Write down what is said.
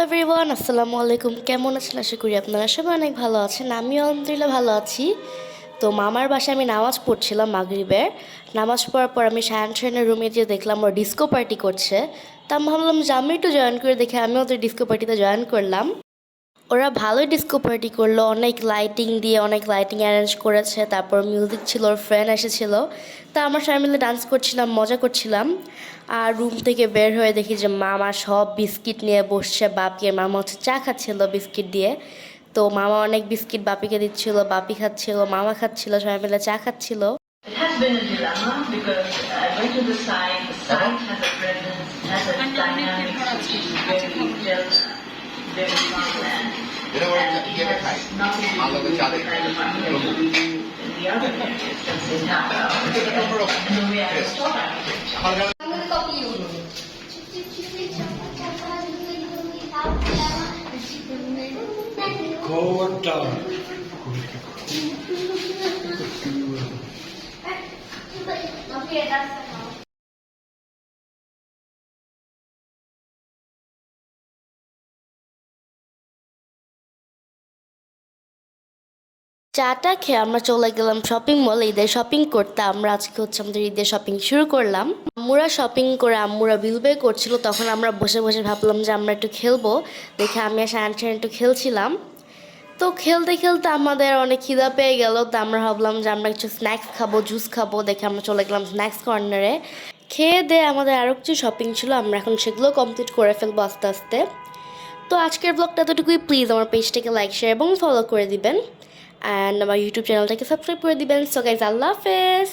Everyone, আসসালামু আলাইকুম। কেমন আছেন? আশা করি আপনারা সবাই অনেক ভালো আছেন। আমিও আলহামদুলিল্লাহ ভালো আছি। তো মামার বাসায় আমি নামাজ পড়ছিলাম মাগরিবের। নামাজ পড়ার পর আমি শায়ান শায়ানের রুমে গিয়ে দেখলাম ওরা ডিস্কো পার্টি করছে। তা আমি ভাবলাম যে আমি একটু জয়েন করে দেখে আমিও ওদের ডিস্কো পার্টিতে জয়েন করলাম। ওরা ভালোই ডিস্কো পার্টি করলো, অনেক লাইটিং দিয়ে অনেক লাইটিং অ্যারেঞ্জ করেছে, তারপর মিউজিক ছিল, ওর ফ্রেন্ড এসেছিল। তা আমার সবাই মিলে ডান্স করছিলাম, মজা করছিলাম। আর রুম থেকে বের হয়ে দেখি যে মামা সব বিস্কিট নিয়ে বসছে, বাপি আর মামা হচ্ছে চা খাচ্ছিল বিস্কিট দিয়ে। তো মামা অনেক বিস্কিট বাপিকে দিচ্ছিল, বাপি খাচ্ছিল, মামা খাচ্ছিল, সবাই মিলে চা খাচ্ছিল। It has been a dilemma because I went to the site has a presence, has a dynamic, which is very built, very farmland. And it has nothing to do with the kind of architecture we do in the other areas, just in Dhaka, and the way I was taught architecture. Go down. Okay, that's the house. চাটা খেয়ে আমরা চলে গেলাম shopping mall ঈদের shopping করতে। আমরা আজকে হচ্ছে আমাদের ঈদের শপিং শুরু করলাম। আম্মুরা শপিং করে আম্মুরা বিল পে করছিল, তখন আমরা বসে বসে ভাবলাম যে আমরা একটু খেলবো। দেখে আমি আর শায়ান একটু খেলছিলাম। তো খেলতে খেলতে আমাদের অনেক খিদা পেয়ে গেল। তো আমরা ভাবলাম যে আমরা কিছু স্ন্যাক্স খাবো, জুস খাবো। দেখে আমরা চলে গেলাম স্ন্যাক্স কর্নারে। খেয়ে দিয়ে আমাদের আরও কিছু শপিং ছিল, আমরা এখন সেগুলো কমপ্লিট করে ফেলবো আস্তে আস্তে। তো আজকের ব্লগটা এতটুকুই। প্লিজ আমার পেজটাকে লাইক, শেয়ার এবং ফলো করে দিবেন। অ্যান্ড আমার ইউটিউব চ্যানেলটাকে সাবস্ক্রাইব করে দিবেন। সো গাইজ, আল্লাহ হাফেজ।